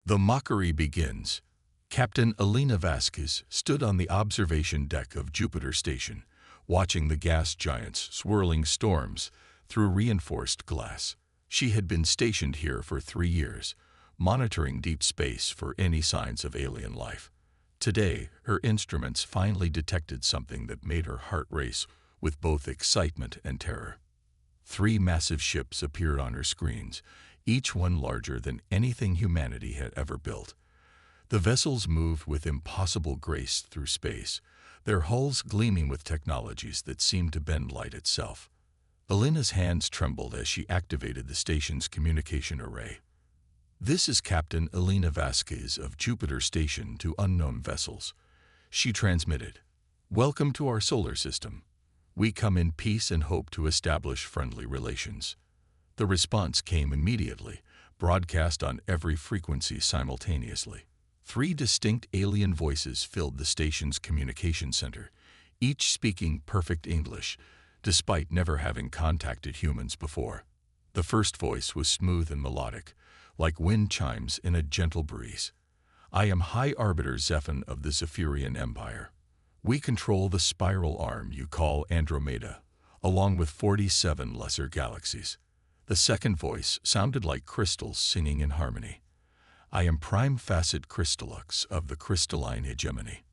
The mockery begins. Captain Elena Vasquez stood on the observation deck of Jupiter Station, watching the gas giants swirling storms through reinforced glass. She had been stationed here for 3 years, monitoring deep space for any signs of alien life. Today, her instruments finally detected something that made her heart race with both excitement and terror. 3 massive ships appeared on her screens, each one larger than anything humanity had ever built. The vessels moved with impossible grace through space, their hulls gleaming with technologies that seemed to bend light itself. Elena's hands trembled as she activated the station's communication array. "This is Captain Elena Vasquez of Jupiter Station to unknown vessels," she transmitted. "Welcome to our solar system. We come in peace and hope to establish friendly relations." The response came immediately, broadcast on every frequency simultaneously. 3 distinct alien voices filled the station's communication center, each speaking perfect English, despite never having contacted humans before. The first voice was smooth and melodic, like wind chimes in a gentle breeze. "I am High Arbiter Zephyr of the Zephyrian Empire. We control the spiral arm you call Andromeda, along with 47 lesser galaxies." The second voice sounded like crystals singing in harmony. "I am Prime Facet Crystallux of the Crystalline Hegemony.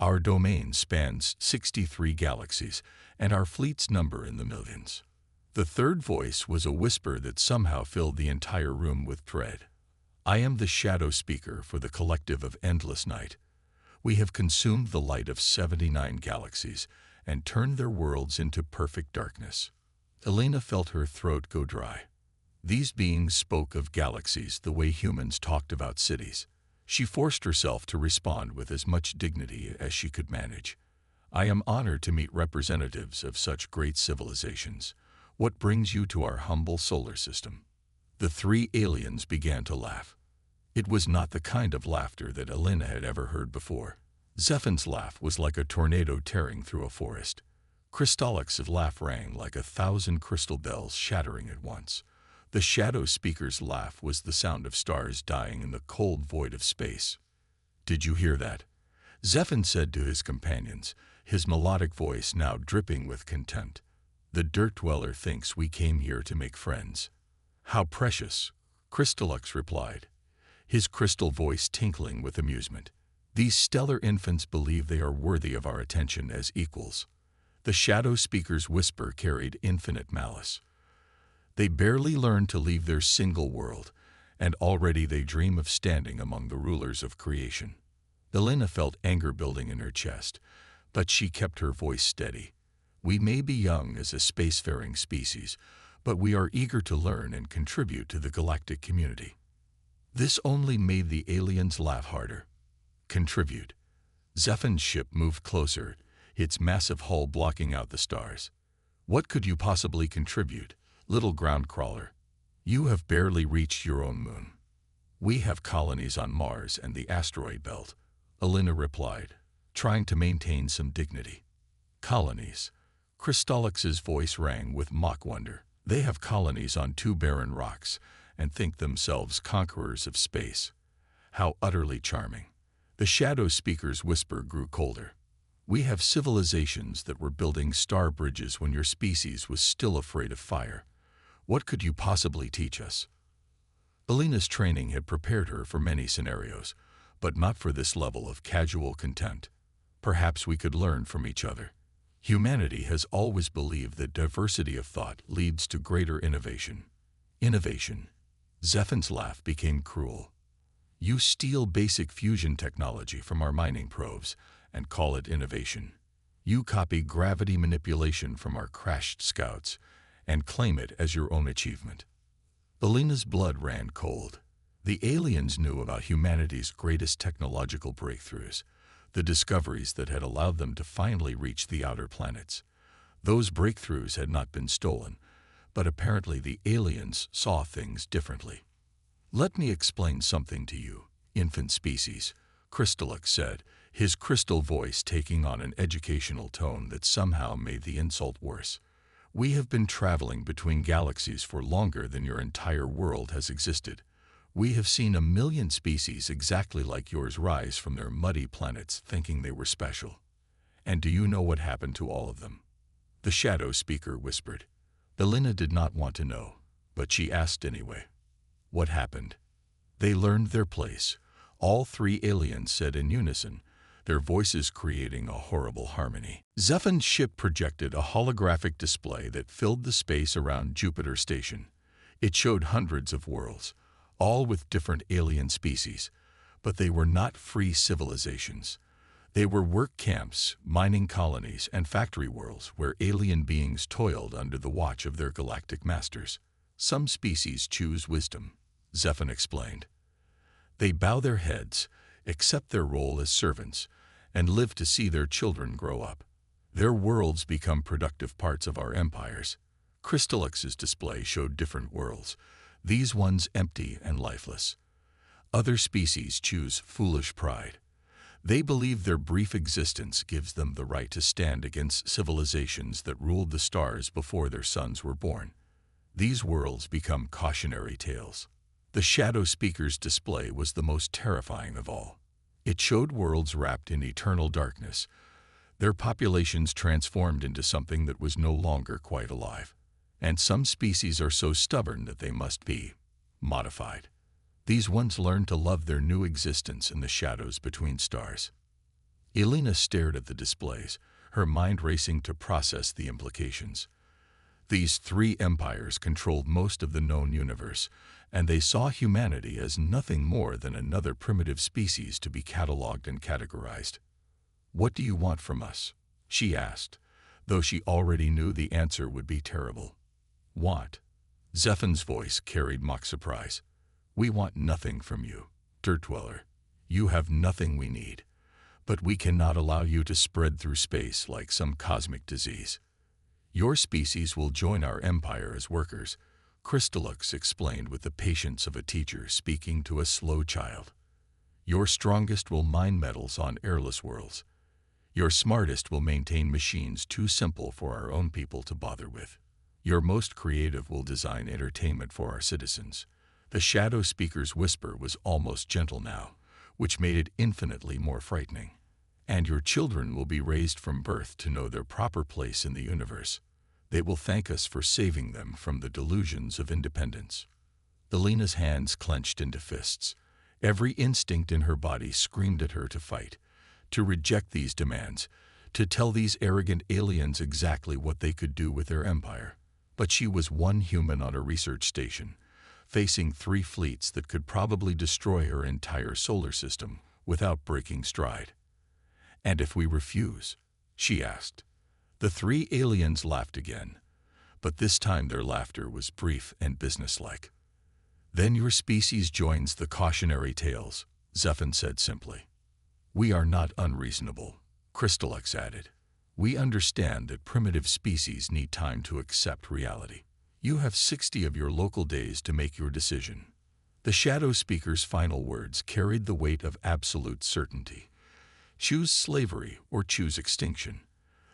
Our domain spans 63 galaxies, and our fleets number in the millions." The third voice was a whisper that somehow filled the entire room with dread. "I am the Shadow Speaker for the Collective of Endless Night. We have consumed the light of 79 galaxies and turned their worlds into perfect darkness." Elena felt her throat go dry. These beings spoke of galaxies the way humans talked about cities. She forced herself to respond with as much dignity as she could manage. "I am honored to meet representatives of such great civilizations. What brings you to our humble solar system?" The 3 aliens began to laugh. It was not the kind of laughter that Elena had ever heard before. Zephyr's laugh was like a tornado tearing through a forest. Crystallux's laugh rang like 1,000 crystal bells shattering at once. The Shadow Speaker's laugh was the sound of stars dying in the cold void of space. "Did you hear that?" Zephyr said to his companions, his melodic voice now dripping with contempt. "The Dirt Dweller thinks we came here to make friends." "How precious," Crystallux replied, his crystal voice tinkling with amusement. "These stellar infants believe they are worthy of our attention as equals." The Shadow Speaker's whisper carried infinite malice. "They barely learn to leave their single world, and already they dream of standing among the rulers of creation." Elena felt anger building in her chest, but she kept her voice steady. "We may be young as a spacefaring species, but we are eager to learn and contribute to the galactic community." This only made the aliens laugh harder. "Contribute." Zephyr's ship moved closer, its massive hull blocking out the stars. "What could you possibly contribute, little ground crawler? You have barely reached your own moon." "We have colonies on Mars and the asteroid belt," Elena replied, trying to maintain some dignity. "Colonies?" Crystallux's voice rang with mock wonder. "They have colonies on 2 barren rocks and think themselves conquerors of space. How utterly charming." The Shadow Speaker's whisper grew colder. "We have civilizations that were building star bridges when your species was still afraid of fire. What could you possibly teach us?" Elena's training had prepared her for many scenarios, but not for this level of casual contempt. "Perhaps we could learn from each other. Humanity has always believed that diversity of thought leads to greater innovation." "Innovation?" Zephyr's laugh became cruel. "You steal basic fusion technology from our mining probes and call it innovation. You copy gravity manipulation from our crashed scouts and claim it as your own achievement." Elena's blood ran cold. The aliens knew about humanity's greatest technological breakthroughs, the discoveries that had allowed them to finally reach the outer planets. Those breakthroughs had not been stolen, but apparently the aliens saw things differently. "Let me explain something to you, infant species," Crystallux said, his crystal voice taking on an educational tone that somehow made the insult worse. "We have been traveling between galaxies for longer than your entire world has existed. We have seen 1,000,000 species exactly like yours rise from their muddy planets thinking they were special. And do you know what happened to all of them? The shadow speaker whispered. Elena did not want to know, but she asked anyway. What happened? They learned their place. All three aliens said in unison, their voices creating a horrible harmony. Zephan's ship projected a holographic display that filled the space around Jupiter Station. It showed hundreds of worlds, all with different alien species, but they were not free civilizations. They were work camps, mining colonies, and factory worlds where alien beings toiled under the watch of their galactic masters. Some species choose wisdom, Zephan explained. They bow their heads, accept their role as servants, and live to see their children grow up. Their worlds become productive parts of our empires. Crystallix's display showed different worlds, these ones empty and lifeless. Other species choose foolish pride. They believe their brief existence gives them the right to stand against civilizations that ruled the stars before their sons were born. These worlds become cautionary tales. The shadow speaker's display was the most terrifying of all. It showed worlds wrapped in eternal darkness, their populations transformed into something that was no longer quite alive. And some species are so stubborn that they must be modified. These ones learn to love their new existence in the shadows between stars. Elena stared at the displays, her mind racing to process the implications. These three empires controlled most of the known universe, and they saw humanity as nothing more than another primitive species to be cataloged and categorized. What do you want from us? She asked, though she already knew the answer would be terrible. Want? Zephan's voice carried mock surprise. We want nothing from you, Dirt Dweller. You have nothing we need, but we cannot allow you to spread through space like some cosmic disease. Your species will join our empire as workers, Crystallix explained with the patience of a teacher speaking to a slow child. Your strongest will mine metals on airless worlds. Your smartest will maintain machines too simple for our own people to bother with. Your most creative will design entertainment for our citizens. The shadow speaker's whisper was almost gentle now, which made it infinitely more frightening. And your children will be raised from birth to know their proper place in the universe. They will thank us for saving them from the delusions of independence. Elena's hands clenched into fists. Every instinct in her body screamed at her to fight, to reject these demands, to tell these arrogant aliens exactly what they could do with their empire. But she was one human on a research station, facing three fleets that could probably destroy her entire solar system without breaking stride. And if we refuse? She asked. The three aliens laughed again, but this time their laughter was brief and businesslike. Then your species joins the cautionary tales, Zephan said simply. We are not unreasonable, Crystallix added. We understand that primitive species need time to accept reality. You have 60 of your local days to make your decision. The shadow speaker's final words carried the weight of absolute certainty. Choose slavery or choose extinction.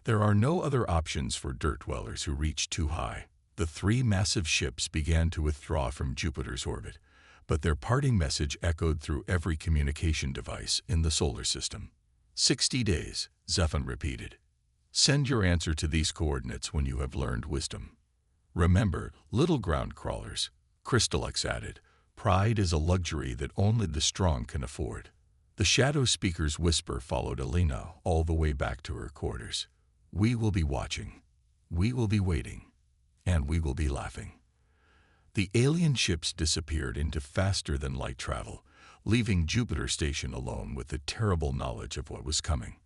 There are no other options for dirt dwellers who reach too high. The three massive ships began to withdraw from Jupiter's orbit, but their parting message echoed through every communication device in the solar system. 60 days, Zephan repeated. Send your answer to these coordinates when you have learned wisdom. Remember, little ground crawlers, Crystallix added, pride is a luxury that only the strong can afford. The shadow speaker's whisper followed Elena all the way back to her quarters. We will be watching. We will be waiting. And we will be laughing. The alien ships disappeared into faster-than-light travel, leaving Jupiter Station alone with the terrible knowledge of what was coming.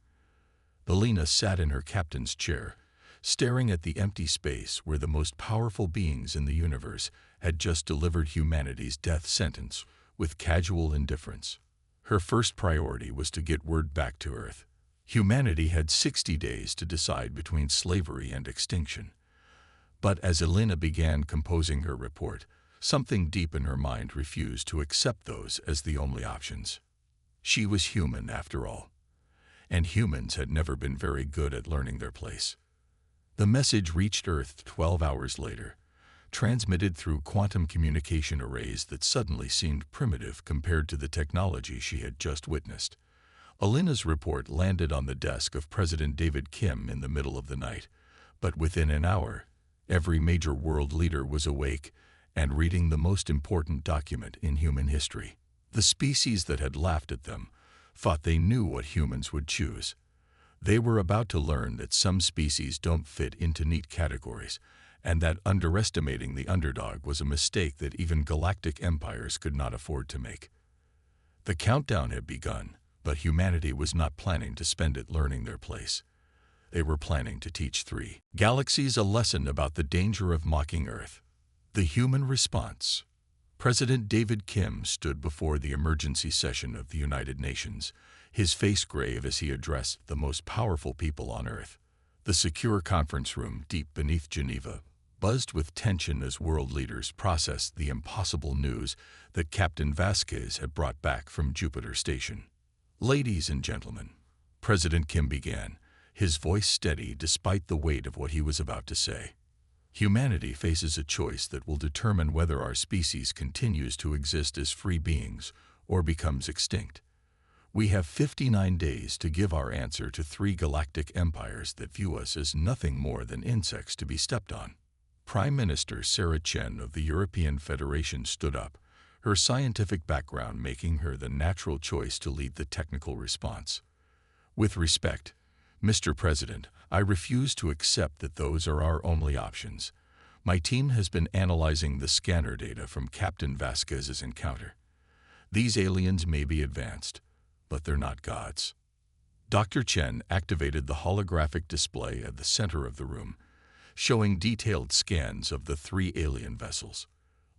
Elena sat in her captain's chair, staring at the empty space where the most powerful beings in the universe had just delivered humanity's death sentence with casual indifference. Her first priority was to get word back to Earth. Humanity had 60 days to decide between slavery and extinction. But as Elena began composing her report, something deep in her mind refused to accept those as the only options. She was human, after all, and humans had never been very good at learning their place. The message reached Earth 12 hours later, transmitted through quantum communication arrays that suddenly seemed primitive compared to the technology she had just witnessed. Alina's report landed on the desk of President David Kim in the middle of the night, but within an hour, every major world leader was awake and reading the most important document in human history. The species that had laughed at them thought they knew what humans would choose. They were about to learn that some species don't fit into neat categories, and that underestimating the underdog was a mistake that even galactic empires could not afford to make. The countdown had begun, but humanity was not planning to spend it learning their place. They were planning to teach 3 galaxies a lesson about the danger of mocking Earth. The human response. President David Kim stood before the emergency session of the United Nations, his face grave as he addressed the most powerful people on Earth. The secure conference room deep beneath Geneva buzzed with tension as world leaders processed the impossible news that Captain Vasquez had brought back from Jupiter Station. "Ladies and gentlemen," President Kim began, his voice steady despite the weight of what he was about to say. "Humanity faces a choice that will determine whether our species continues to exist as free beings or becomes extinct. We have 59 days to give our answer to 3 galactic empires that view us as nothing more than insects to be stepped on." Prime Minister Sarah Chen of the European Federation stood up, her scientific background making her the natural choice to lead the technical response. "With respect, Mr. President, I refuse to accept that those are our only options. My team has been analyzing the scanner data from Captain Vasquez's encounter. These aliens may be advanced, but they're not gods." Dr. Chen activated the holographic display at the center of the room, showing detailed scans of the 3 alien vessels.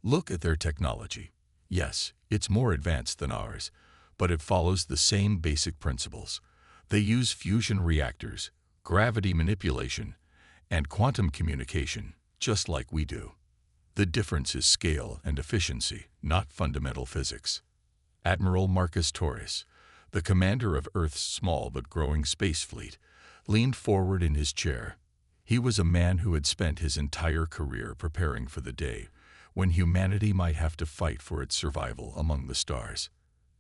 "Look at their technology. Yes, it's more advanced than ours, but it follows the same basic principles. They use fusion reactors, gravity manipulation, and quantum communication, just like we do. The difference is scale and efficiency, not fundamental physics." Admiral Marcus Torres, the commander of Earth's small but growing space fleet, leaned forward in his chair. He was a man who had spent his entire career preparing for the day when humanity might have to fight for its survival among the stars.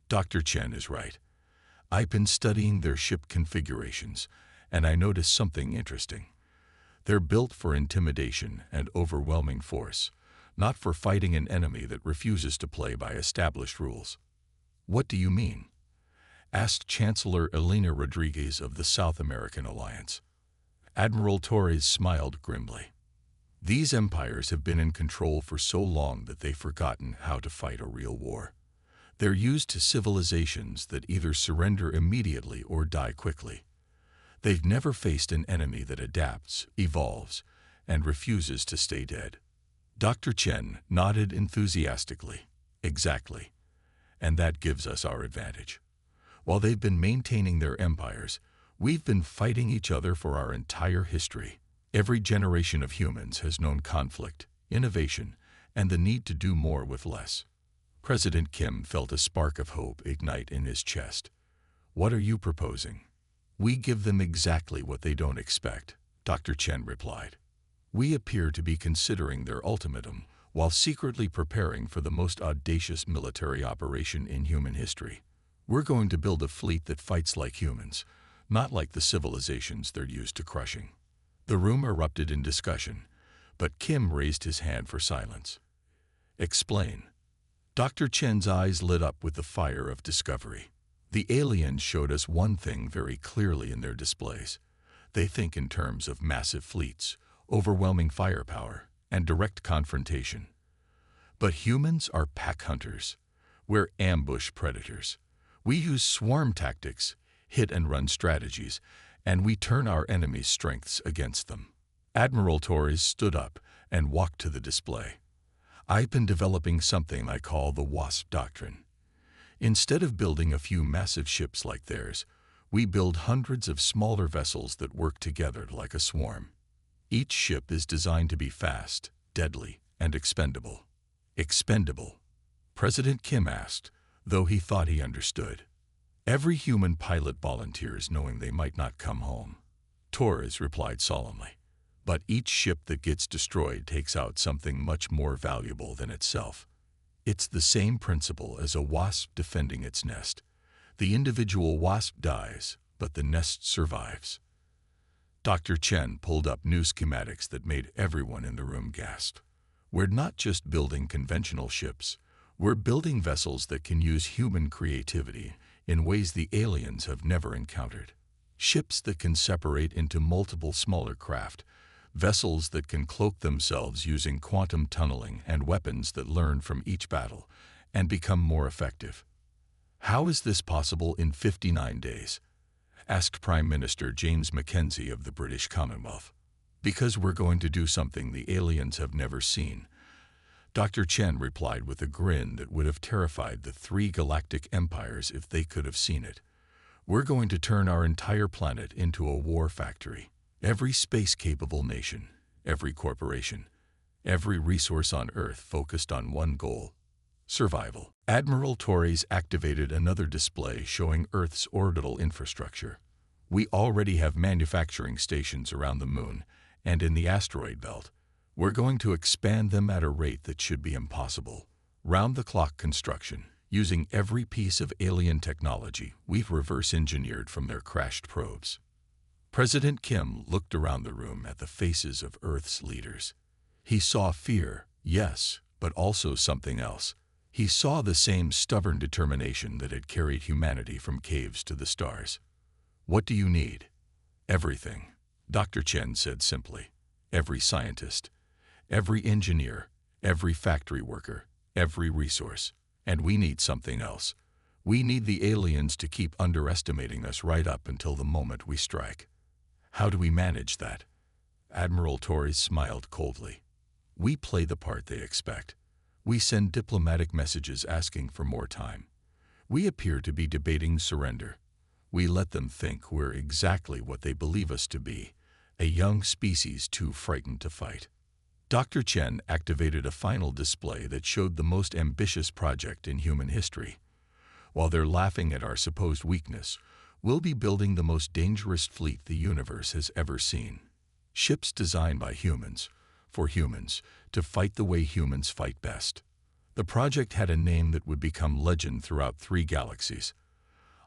"Dr. Chen is right. I've been studying their ship configurations, and I noticed something interesting. They're built for intimidation and overwhelming force, not for fighting an enemy that refuses to play by established rules." "What do you mean?" asked Chancellor Elena Rodriguez of the South American Alliance. Admiral Torres smiled grimly. "These empires have been in control for so long that they've forgotten how to fight a real war. They're used to civilizations that either surrender immediately or die quickly. They've never faced an enemy that adapts, evolves, and refuses to stay dead." Dr. Chen nodded enthusiastically. "Exactly. And that gives us our advantage. While they've been maintaining their empires, we've been fighting each other for our entire history. Every generation of humans has known conflict, innovation, and the need to do more with less." President Kim felt a spark of hope ignite in his chest. "What are you proposing?" "We give them exactly what they don't expect," Dr. Chen replied. "We appear to be considering their ultimatum while secretly preparing for the most audacious military operation in human history. We're going to build a fleet that fights like humans, not like the civilizations they're used to crushing." The room erupted in discussion, but Kim raised his hand for silence. "Explain." Dr. Chen's eyes lit up with the fire of discovery. "The aliens showed us one thing very clearly in their displays. They think in terms of massive fleets, overwhelming firepower, and direct confrontation. But humans are pack hunters. We're ambush predators. We use swarm tactics, hit-and-run strategies, and we turn our enemies' strengths against them." Admiral Torres stood up and walked to the display. "I've been developing something I call the WASP doctrine. Instead of building a few massive ships like theirs, we build hundreds of smaller vessels that work together like a swarm. Each ship is designed to be fast, deadly, and expendable." "Expendable?" President Kim asked, though he thought he understood. "Every human pilot volunteers knowing they might not come home." Torres replied solemnly. But each ship that gets destroyed takes out something much more valuable than itself. It's the same principle as a wasp defending its nest. The individual wasp dies, but the nest survives. Dr. Chen pulled up new schematics that made everyone in the room gasp. We're not just building conventional ships. We're building vessels that can use human creativity in ways the aliens have never encountered. Ships that can separate into multiple smaller craft, vessels that can cloak themselves using quantum tunneling, and weapons that learn from each battle and become more effective. How is this possible in 59 days? Asked Prime Minister James Mackenzie of the British Commonwealth. Because we're going to do something the aliens have never seen. Dr. Chen replied with a grin that would have terrified the three galactic empires if they could have seen it. We're going to turn our entire planet into a war factory. Every space-capable nation, every corporation, every resource on Earth focused on one goal: survival. Admiral Torres activated another display showing Earth's orbital infrastructure. We already have manufacturing stations around the moon and in the asteroid belt. We're going to expand them at a rate that should be impossible. Round-the-clock construction, using every piece of alien technology we've reverse-engineered from their crashed probes. President Kim looked around the room at the faces of Earth's leaders. He saw fear, yes, but also something else. He saw the same stubborn determination that had carried humanity from caves to the stars. What do you need? Everything, Dr. Chen said simply. Every scientist, every engineer, every factory worker, every resource. And we need something else. We need the aliens to keep underestimating us right up until the moment we strike. How do we manage that? Admiral Torres smiled coldly. We play the part they expect. We send diplomatic messages asking for more time. We appear to be debating surrender. We let them think we're exactly what they believe us to be, a young species too frightened to fight. Dr. Chen activated a final display that showed the most ambitious project in human history. While they're laughing at our supposed weakness, we'll be building the most dangerous fleet the universe has ever seen. Ships designed by humans, for humans, to fight the way humans fight best. The project had a name that would become legend throughout 3 galaxies: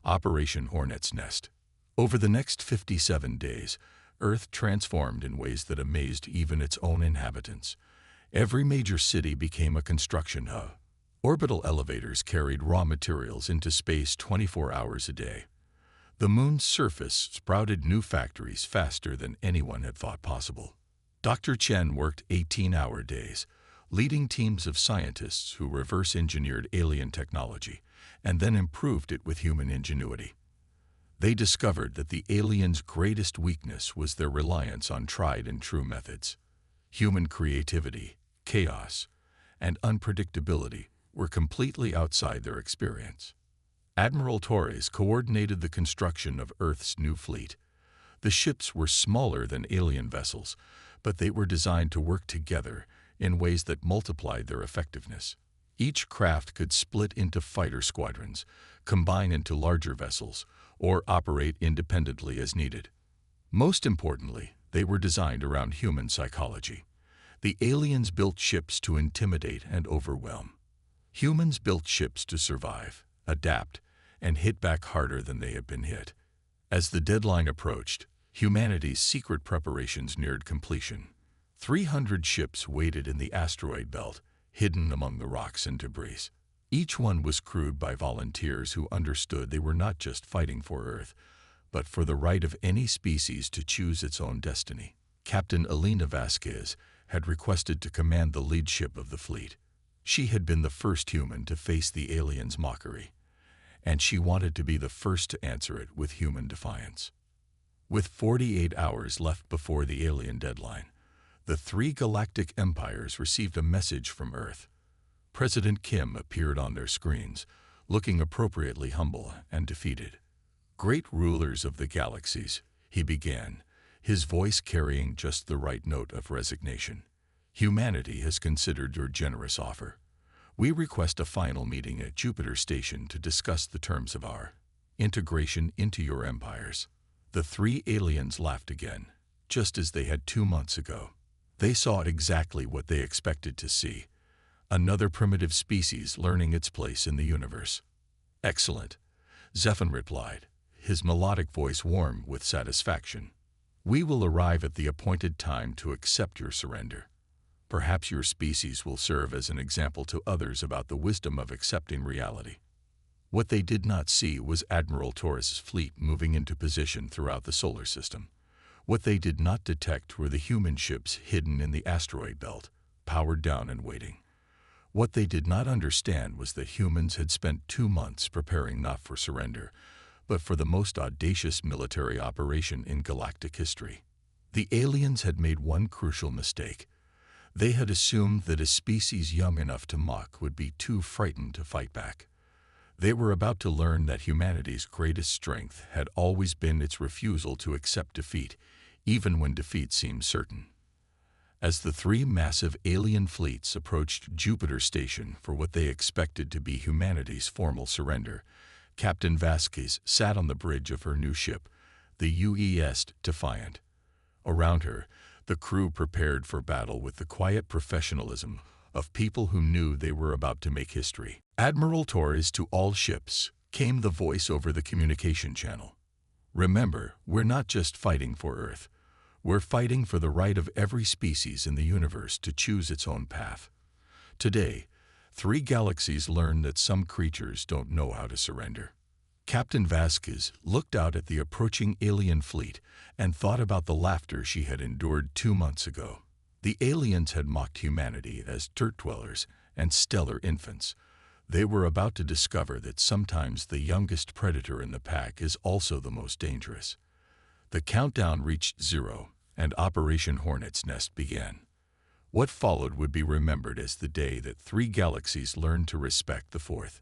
Operation Hornet's Nest. Over the next 57 days, Earth transformed in ways that amazed even its own inhabitants. Every major city became a construction hub. Orbital elevators carried raw materials into space 24 hours a day. The moon's surface sprouted new factories faster than anyone had thought possible. Dr. Chen worked 18-hour days, leading teams of scientists who reverse-engineered alien technology and then improved it with human ingenuity. They discovered that the aliens' greatest weakness was their reliance on tried-and-true methods. Human creativity, chaos, and unpredictability were completely outside their experience. Admiral Torres coordinated the construction of Earth's new fleet. The ships were smaller than alien vessels, but they were designed to work together in ways that multiplied their effectiveness. Each craft could split into fighter squadrons, combine into larger vessels, or operate independently as needed. Most importantly, they were designed around human psychology. The aliens built ships to intimidate and overwhelm. Humans built ships to survive, adapt, and hit back harder than they had been hit. As the deadline approached, humanity's secret preparations neared completion. 300 ships waited in the asteroid belt, hidden among the rocks and debris. Each one was crewed by volunteers who understood they were not just fighting for Earth, but for the right of any species to choose its own destiny. Captain Elena Vasquez had requested to command the lead ship of the fleet. She had been the first human to face the aliens' mockery, and she wanted to be the first to answer it with human defiance. With 48 hours left before the alien deadline, the 3 galactic empires received a message from Earth. President Kim appeared on their screens, looking appropriately humble and defeated. "Great rulers of the galaxies," he began, his voice carrying just the right note of resignation. "Humanity has considered your generous offer. We request a final meeting at Jupiter Station to discuss the terms of our integration into your empires." The 3 aliens laughed again. just as they had 2 months ago. They saw exactly what they expected to see: another primitive species learning its place in the universe. "Excellent," Zephan replied, his melodic voice warm with satisfaction. "We will arrive at the appointed time to accept your surrender. Perhaps your species will serve as an example to others about the wisdom of accepting reality." What they did not see was Admiral Torres's fleet moving into position throughout the solar system. What they did not detect were the human ships hidden in the asteroid belt, powered down and waiting. What they did not understand was that humans had spent 2 months preparing not for surrender, but for the most audacious military operation in galactic history. The aliens had made one crucial mistake. They had assumed that a species young enough to mock would be too frightened to fight back. They were about to learn that humanity's greatest strength had always been its refusal to accept defeat, even when defeat seemed certain. As the 3 massive alien fleets approached Jupiter Station for what they expected to be humanity's formal surrender, Captain Vasquez sat on the bridge of her new ship, the UES Defiant. Around her, the crew prepared for battle with the quiet professionalism of people who knew they were about to make history. "Admiral Torres to all ships," came the voice over the communication channel. "Remember, we're not just fighting for Earth. We're fighting for the right of every species in the universe to choose its own path. Today, 3 galaxies learn that some creatures don't know how to surrender." Captain Vasquez looked out at the approaching alien fleet and thought about the laughter she had endured 2 months ago. The aliens had mocked humanity as dirt dwellers and stellar infants. They were about to discover that sometimes the youngest predator in the pack is also the most dangerous. The countdown reached 0, and Operation Hornet's Nest began. What followed would be remembered as the day that 3 galaxies learned to respect the 4th.